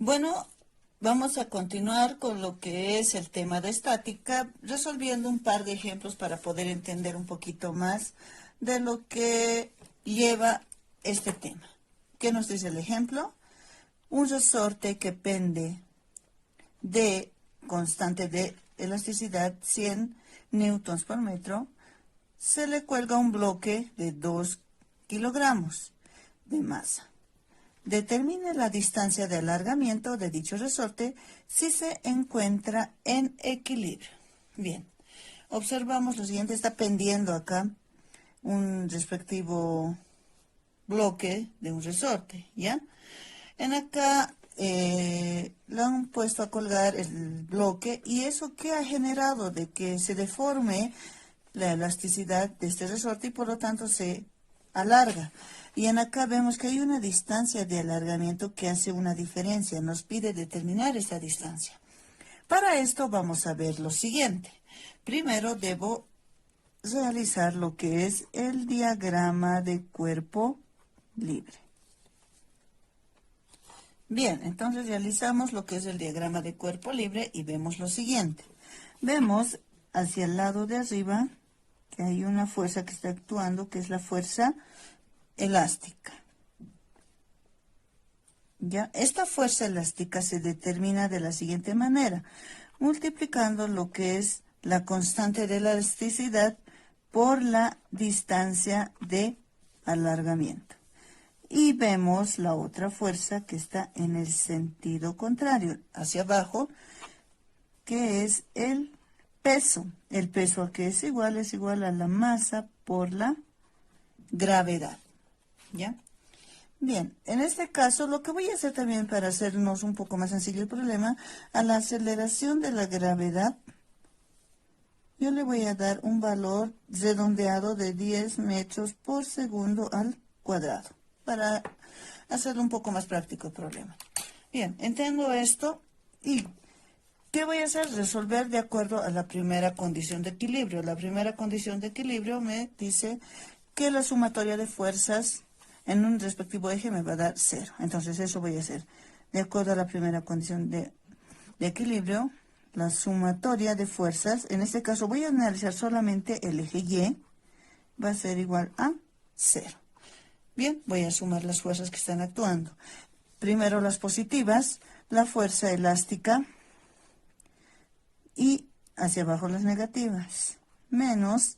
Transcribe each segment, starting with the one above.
Bueno, vamos a continuar con lo que es el tema de estática, resolviendo un par de ejemplos para poder entender un poquito más de lo que lleva este tema. ¿Qué nos dice el ejemplo? Un resorte que pende de constante de elasticidad 100 newtons por metro, se le cuelga un bloque de 2 kilogramos de masa. Determine la distancia de alargamiento de dicho resorte si se encuentra en equilibrio. Bien, observamos lo siguiente, está pendiendo acá un respectivo bloque de un resorte, ¿ya? En acá lo han puesto a colgar el bloque y eso que ha generado de que se deforme la elasticidad de este resorte y por lo tanto se alarga. Y en acá vemos que hay una distancia de alargamiento que hace una diferencia, nos pide determinar esta distancia. Para esto vamos a ver lo siguiente. Primero debo realizar lo que es el diagrama de cuerpo libre. Bien, entonces realizamos lo que es el diagrama de cuerpo libre y vemos lo siguiente. Vemos hacia el lado de arriba que hay una fuerza que está actuando, que es la fuerza elástica. ¿Ya? Esta fuerza elástica se determina de la siguiente manera, multiplicando lo que es la constante de la elasticidad por la distancia de alargamiento. Y vemos la otra fuerza que está en el sentido contrario, hacia abajo, que es el peso. El peso a que es igual a la masa por la gravedad. ¿Ya? Bien, en este caso lo que voy a hacer también para hacernos un poco más sencillo el problema, a la aceleración de la gravedad, yo le voy a dar un valor redondeado de 10 metros por segundo al cuadrado, para hacerlo un poco más práctico el problema. Bien, entiendo esto y ¿qué voy a hacer? Resolver de acuerdo a la primera condición de equilibrio. La primera condición de equilibrio me dice que la sumatoria de fuerzas en un respectivo eje me va a dar 0. Entonces eso voy a hacer. De acuerdo a la primera condición de equilibrio, la sumatoria de fuerzas, en este caso voy a analizar solamente el eje Y, va a ser igual a 0. Bien, voy a sumar las fuerzas que están actuando. Primero las positivas, la fuerza elástica, y hacia abajo las negativas, menos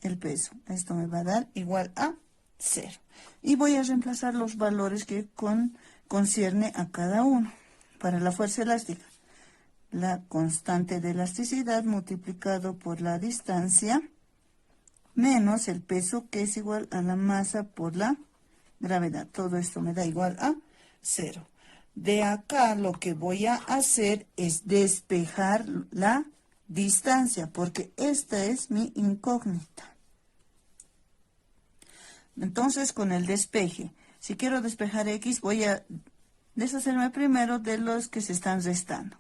el peso. Esto me va a dar igual a 0. Y voy a reemplazar los valores que concierne a cada uno. Para la fuerza elástica, la constante de elasticidad multiplicado por la distancia, menos el peso, que es igual a la masa por la gravedad. Todo esto me da igual a 0. De acá lo que voy a hacer es despejar la distancia, porque esta es mi incógnita. Entonces, con el despeje, si quiero despejar X, voy a deshacerme primero de los que se están restando.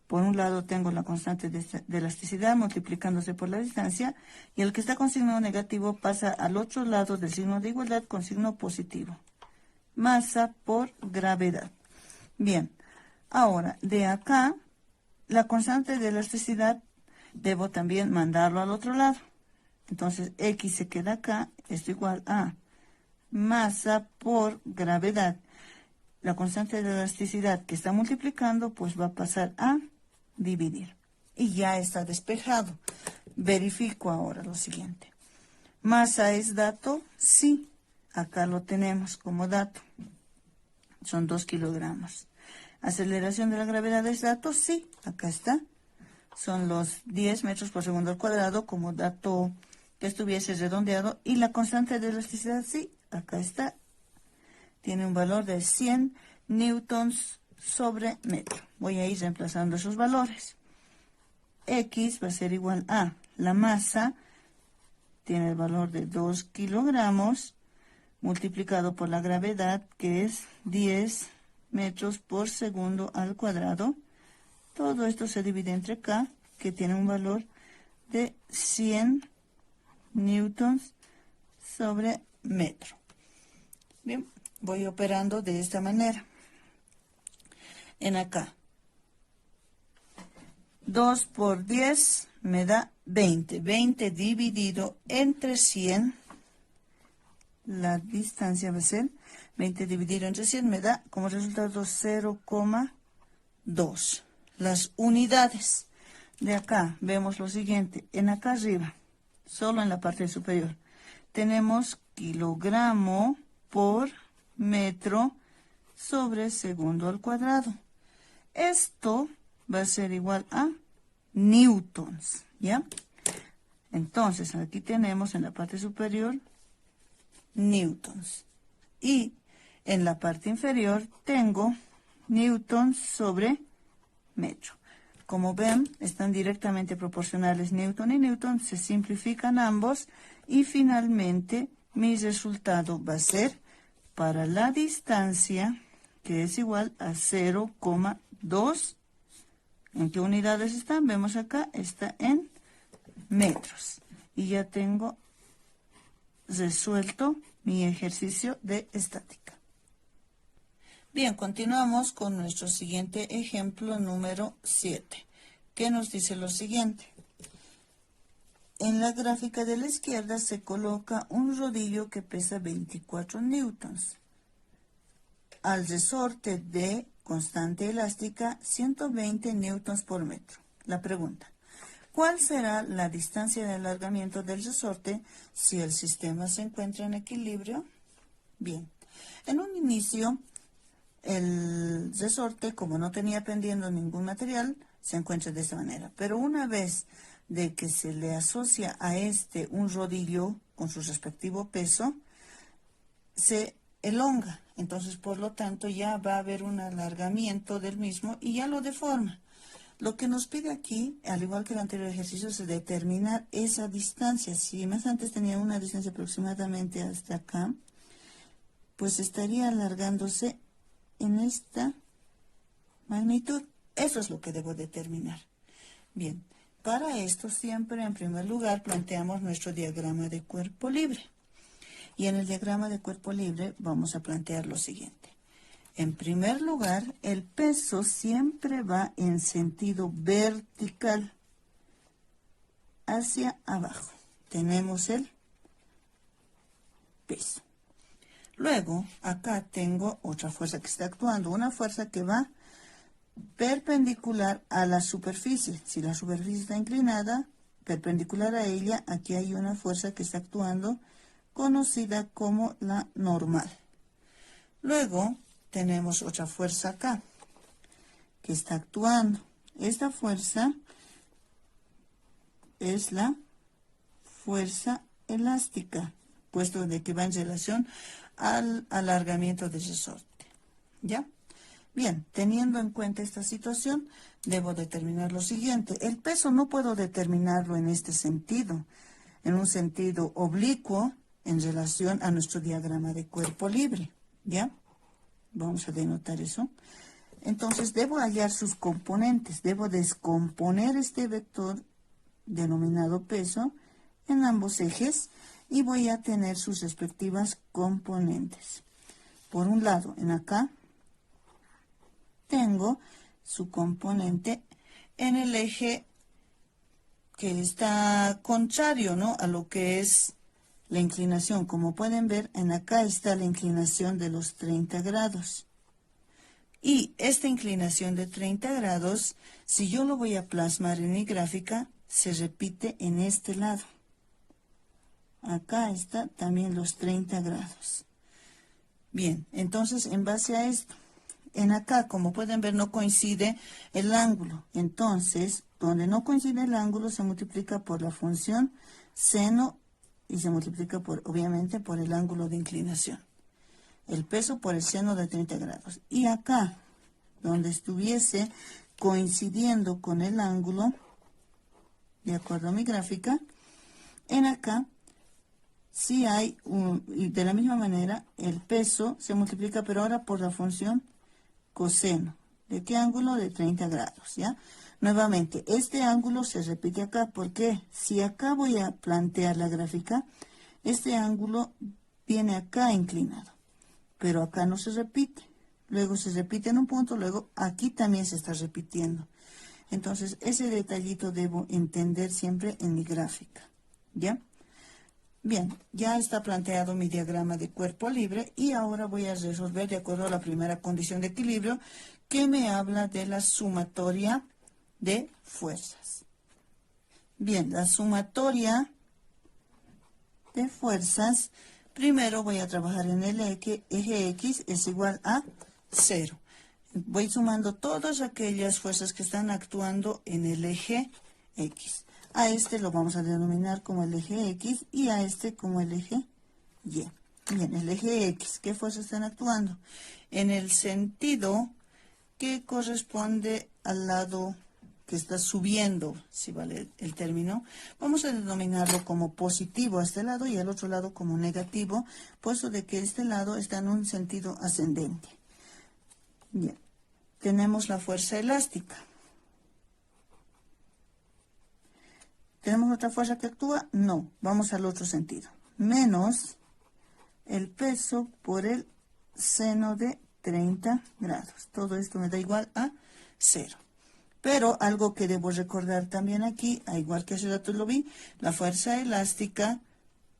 Por un lado tengo la constante de elasticidad multiplicándose por la distancia, y el que está con signo negativo pasa al otro lado del signo de igualdad con signo positivo. Masa por gravedad. Bien, ahora de acá, la constante de elasticidad debo también mandarlo al otro lado. Entonces X se queda acá, esto igual a masa por gravedad. La constante de elasticidad que está multiplicando, pues va a pasar a dividir. Y ya está despejado. Verifico ahora lo siguiente. ¿Masa es dato? Sí. Acá lo tenemos como dato. Son 2 kilogramos. ¿Aceleración de la gravedad es dato? Sí. Acá está. Son los 10 metros por segundo al cuadrado como dato que estuviese redondeado. Y la constante de elasticidad, sí. Acá está. Tiene un valor de 100 newtons sobre metro. Voy a ir reemplazando esos valores. X va a ser igual a la masa, tiene el valor de 2 kilogramos, multiplicado por la gravedad, que es 10 metros por segundo al cuadrado. Todo esto se divide entre K, que tiene un valor de 100 newtons sobre metro. Bien, voy operando de esta manera. en acá. 2 por 10 me da 20. 20 dividido entre 100. La distancia va a ser 20 dividido entre 100 me da como resultado 0,2. Las unidades. De acá vemos lo siguiente. En acá arriba, solo en la parte superior, tenemos kilogramo por metro sobre segundo al cuadrado. Esto va a ser igual a newtons, ¿ya? Entonces, aquí tenemos en la parte superior newtons. Y en la parte inferior tengo newtons sobre metro. Como ven, están directamente proporcionales newton y newton, se simplifican ambos y finalmente mi resultado va a ser para la distancia que es igual a 0,2. ¿En qué unidades están? Vemos acá, está en metros. Y ya tengo resuelto mi ejercicio de estática. Bien, continuamos con nuestro siguiente ejemplo número 7, que nos dice lo siguiente. En la gráfica de la izquierda se coloca un rodillo que pesa 24 newtons. Al resorte de constante elástica 120 newtons por metro. La pregunta, ¿cuál será la distancia de alargamiento del resorte si el sistema se encuentra en equilibrio? Bien, en un inicio, el resorte, como no tenía pendiendo ningún material, se encuentra de esta manera. Pero una vez de que se le asocia a este un rodillo con su respectivo peso, se elonga. Entonces, por lo tanto, ya va a haber un alargamiento del mismo y ya lo deforma. Lo que nos pide aquí, al igual que el anterior ejercicio, es determinar esa distancia. Si más antes tenía una distancia aproximadamente hasta acá, pues estaría alargándose en esta magnitud. Eso es lo que debo determinar. Bien, para esto siempre en primer lugar planteamos nuestro diagrama de cuerpo libre. Y en el diagrama de cuerpo libre vamos a plantear lo siguiente. En primer lugar, el peso siempre va en sentido vertical hacia abajo. Tenemos el peso. Luego, acá tengo otra fuerza que está actuando, una fuerza que va perpendicular a la superficie. Si la superficie está inclinada, perpendicular a ella, aquí hay una fuerza que está actuando, conocida como la normal. Luego, tenemos otra fuerza acá, que está actuando. Esta fuerza es la fuerza elástica, puesto de que va en relación al alargamiento del resorte. ¿Ya? Bien, teniendo en cuenta esta situación, debo determinar lo siguiente. El peso no puedo determinarlo en este sentido, en un sentido oblicuo en relación a nuestro diagrama de cuerpo libre. ¿Ya? Vamos a denotar eso. Entonces, debo hallar sus componentes. Debo descomponer este vector denominado peso en ambos ejes y voy a tener sus respectivas componentes. Por un lado, en acá, tengo su componente en el eje que está contrario, ¿no?, a lo que es la inclinación. Como pueden ver, en acá está la inclinación de los 30 grados. Y esta inclinación de 30 grados, si yo lo voy a plasmar en mi gráfica, se repite en este lado. Acá está también los 30 grados. Bien, entonces en base a esto, en acá, como pueden ver, no coincide el ángulo. Entonces, donde no coincide el ángulo, se multiplica por la función seno y se multiplica por, obviamente, por el ángulo de inclinación. El peso por el seno de 30 grados. Y acá, donde estuviese coincidiendo con el ángulo, de acuerdo a mi gráfica, en acá, sí hay, y de la misma manera, el peso se multiplica, pero ahora por la función coseno. ¿De qué ángulo? De 30 grados, ¿ya? Nuevamente, este ángulo se repite acá, porque si acá voy a plantear la gráfica, este ángulo viene acá inclinado, pero acá no se repite. luego se repite en un punto, luego aquí también se está repitiendo. Entonces, ese detallito debo entender siempre en mi gráfica, ¿ya? Bien, ya está planteado mi diagrama de cuerpo libre y ahora voy a resolver de acuerdo a la primera condición de equilibrio que me habla de la sumatoria de fuerzas. Bien, la sumatoria de fuerzas, primero voy a trabajar en el eje X es igual a 0. Voy sumando todas aquellas fuerzas que están actuando en el eje X. A este lo vamos a denominar como el eje X y a este como el eje Y. Bien, el eje X, ¿qué fuerzas están actuando? En el sentido que corresponde al lado que está subiendo, si vale el término, vamos a denominarlo como positivo a este lado y al otro lado como negativo, puesto de que este lado está en un sentido ascendente. Bien, tenemos la fuerza elástica. ¿Tenemos otra fuerza que actúa? No, vamos al otro sentido. Menos el peso por el seno de 30 grados. Todo esto me da igual a 0. Pero algo que debo recordar también aquí, a igual que hace rato lo vi, la fuerza elástica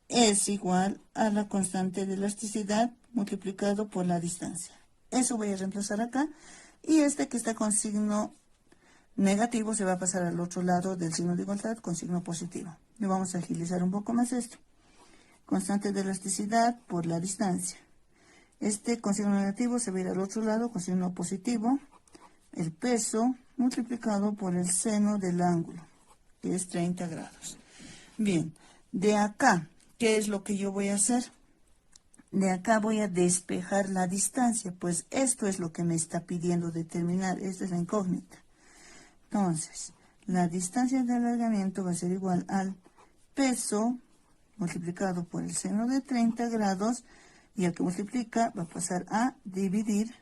es igual a la constante de elasticidad multiplicado por la distancia. Eso voy a reemplazar acá. Y este que está con signo negativo se va a pasar al otro lado del signo de igualdad con signo positivo. Y vamos a agilizar un poco más esto. Constante de elasticidad por la distancia. Este con signo negativo se va a ir al otro lado con signo positivo. El peso multiplicado por el seno del ángulo, que es 30 grados. Bien, de acá, ¿qué es lo que yo voy a hacer? De acá voy a despejar la distancia, pues esto es lo que me está pidiendo determinar. Esta es la incógnita. Entonces, la distancia de alargamiento va a ser igual al peso multiplicado por el seno de 30 grados, y al que multiplica va a pasar a dividir,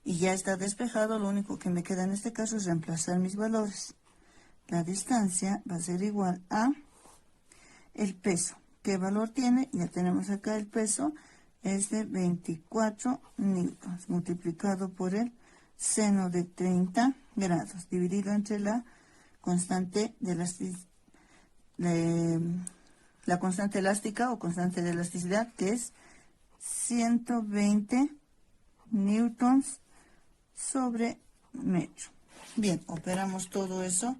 y ya está despejado. Lo único que me queda en este caso es reemplazar mis valores. La distancia va a ser igual a el peso. ¿Qué valor tiene? Ya tenemos acá el peso, es de 24 newtons, multiplicado por el seno de 30 grados, dividido entre la constante de la constante elástica o constante de elasticidad, que es 120 newtons sobre metro. Bien, operamos todo eso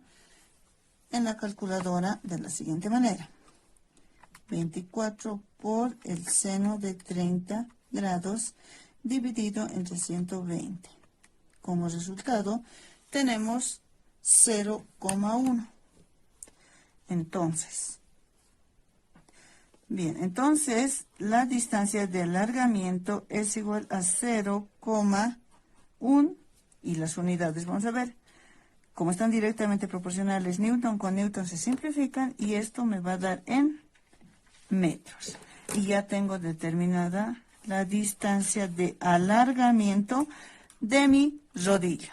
en la calculadora de la siguiente manera. 24 por el seno de 30 grados dividido entre 120. Como resultado tenemos 0,1. Entonces, la distancia de alargamiento es igual a 0,1 y las unidades, vamos a ver, como están directamente proporcionales, Newton con Newton se simplifican y esto me va a dar en metros. Y ya tengo determinada la distancia de alargamiento de mi rodillo.